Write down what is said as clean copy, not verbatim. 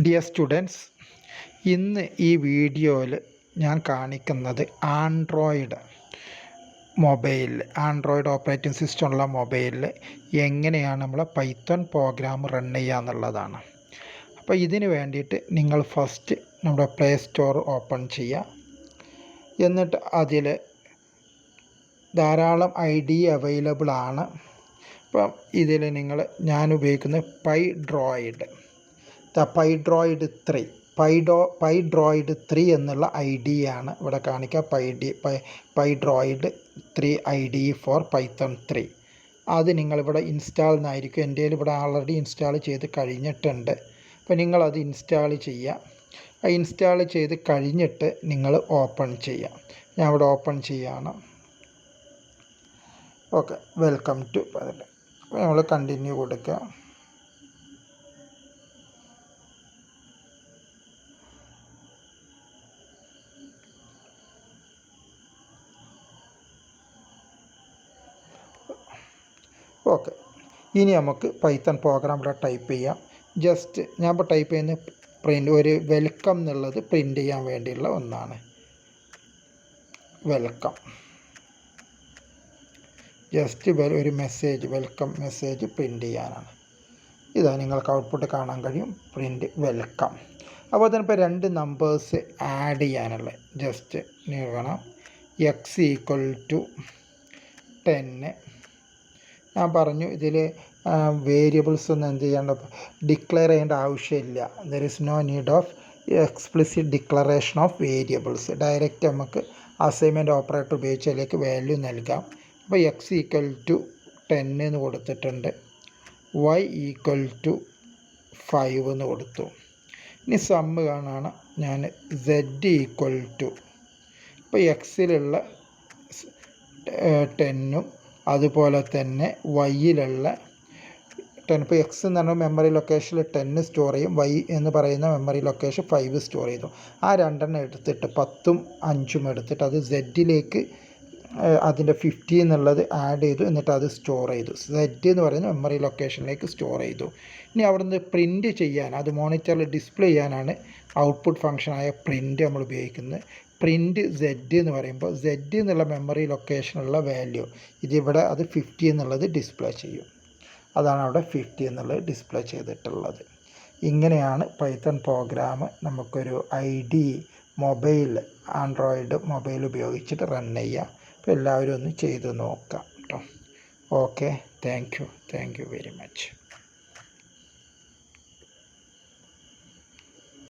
Dear students, ഇന്ന് ഈ വീഡിയോയിൽ ഞാൻ കാണിക്കുന്നത് ആൻഡ്രോയിഡ് ഓപ്പറേറ്റിംഗ് സിസ്റ്റം ഉള്ള മൊബൈലിൽ എങ്ങനെയാണ് നമ്മൾ പൈത്തൺ പ്രോഗ്രാം റൺ ചെയ്യുക എന്നുള്ളതാണ്. അപ്പോൾ ഇതിന് വേണ്ടിയിട്ട് നിങ്ങൾ ഫസ്റ്റ് നമ്മുടെ പ്ലേ സ്റ്റോർ ഓപ്പൺ ചെയ്യുക. എന്നിട്ട് അതിൽ ധാരാളം ID അവൈലബിൾ ആണ്. അപ്പം ഇതിൽ ഞാൻ ഉപയോഗിക്കുന്നത് പൈഡ്രോയിഡ് 3 എന്നുള്ള ID ആണ് ഇവിടെ കാണിക്കുക. പൈഡ്രോയിഡ് 3 ID ഫോർ പൈത്തൺ 3. അത് നിങ്ങളിവിടെ ഇൻസ്റ്റാൾ എന്നായിരിക്കും. എൻ്റെ ഇവിടെ ആൾറെഡി ഇൻസ്റ്റാൾ ചെയ്ത് കഴിഞ്ഞിട്ടുണ്ട്. അപ്പോൾ നിങ്ങളത് ഇൻസ്റ്റാൾ ചെയ്യുക. ഇൻസ്റ്റാൾ ചെയ്ത് കഴിഞ്ഞിട്ട് നിങ്ങൾ ഓപ്പൺ ചെയ്യുക. ഞാൻ ഇവിടെ ഓപ്പൺ ചെയ്യുകയാണ്. ഓക്കെ, വെൽക്കം ടു അതിൽ നമ്മൾ കണ്ടിന്യൂ കൊടുക്കുക. ഓക്കെ, ഇനി നമുക്ക് പൈത്തൺ പ്രോഗ്രാം ഇവിടെ ടൈപ്പ് ചെയ്യാം. ജസ്റ്റ് ഞാൻ ഇപ്പോൾ ടൈപ്പ് ചെയ്യുന്ന ഒരു വെൽക്കം എന്നുള്ളത് പ്രിൻ്റ് ചെയ്യാൻ വേണ്ടിയുള്ള ഒന്നാണ്. വെൽക്കം, ജസ്റ്റ് ഒരു വെൽക്കം മെസ്സേജ് പ്രിൻ്റ് ചെയ്യാനാണ്. ഇതാ നിങ്ങൾക്ക് ഔട്ട്പുട്ട് കാണാൻ കഴിയും, പ്രിൻ്റ് വെൽക്കം. അപ്പോൾ തന്നെ ഇപ്പോൾ 2 നമ്പേഴ്സ് ആഡ് ചെയ്യാനുള്ള ജസ്റ്റ് നീക്കണം. x = 10. ഞാൻ പറഞ്ഞു ഇതിൽ വേരിയബിൾസ് ഒന്നും എന്ത് ചെയ്യേണ്ട, ഡിക്ലെയർ ചെയ്യേണ്ട ആവശ്യമില്ല. There is no need of explicit declaration of variables. Direct നമുക്ക് അസൈൻമെൻറ്റ് ഓപ്പറേറ്റർ ഉപയോഗിച്ച് അതിലേക്ക് വാല്യൂ നൽകാം. അപ്പോൾ x = 10 എന്ന് കൊടുത്തിട്ടുണ്ട്, y = 5 എന്ന് കൊടുത്തു. ഇനി സമ്മ് കാണാണ് ഞാൻ z = ഇപ്പോൾ എക്സിലുള്ള 10ഉം അതുപോലെ തന്നെ വൈയിലുള്ള 10. ഇപ്പോൾ എക്സ് എന്ന് പറഞ്ഞാൽ മെമ്മറി ലൊക്കേഷനിൽ 10 സ്റ്റോർ ചെയ്യും, വൈ എന്ന് പറയുന്ന മെമ്മറി ലൊക്കേഷൻ 5 സ്റ്റോർ ചെയ്തു. ആ 2 എടുത്തിട്ട് 10ഉം 5ഉം എടുത്തിട്ട് അത് സെഡിലേക്ക് അതിൻ്റെ 50 എന്നുള്ളത് ആഡ് ചെയ്തു. എന്നിട്ട് അത് സ്റ്റോർ ചെയ്തു. സെഡ് എന്ന് പറയുന്ന മെമ്മറി ലൊക്കേഷനിലേക്ക് സ്റ്റോർ ചെയ്തു. ഇനി അവിടുന്ന് പ്രിൻറ്റ് ചെയ്യാൻ, അത് മോണിറ്ററിൽ ഡിസ്പ്ലേ ചെയ്യാനാണ് ഔട്ട്പുട്ട് ഫംഗ്ഷനായ പ്രിൻറ്റ് നമ്മൾ ഉപയോഗിക്കുന്നത്. പ്രിൻറ്റ് Z എന്ന് പറയുമ്പോൾ Z എന്നുള്ള മെമ്മറി ലൊക്കേഷനുള്ള വാല്യൂ ഇതിവിടെ അത് 50 എന്നുള്ളത് ഡിസ്പ്ലേ ചെയ്യും. അതാണ് അവിടെ 50 എന്നുള്ളത് ഡിസ്പ്ലേ ചെയ്തിട്ടുള്ളത്. ഇങ്ങനെയാണ് പൈത്തൺ പ്രോഗ്രാം നമുക്കൊരു ആൻഡ്രോയിഡ് മൊബൈൽ ഉപയോഗിച്ചിട്ട് റൺ ചെയ്യുക. അപ്പോൾ എല്ലാവരും ഒന്ന് ചെയ്ത് നോക്കാം കേട്ടോ. Okay, thank you very much.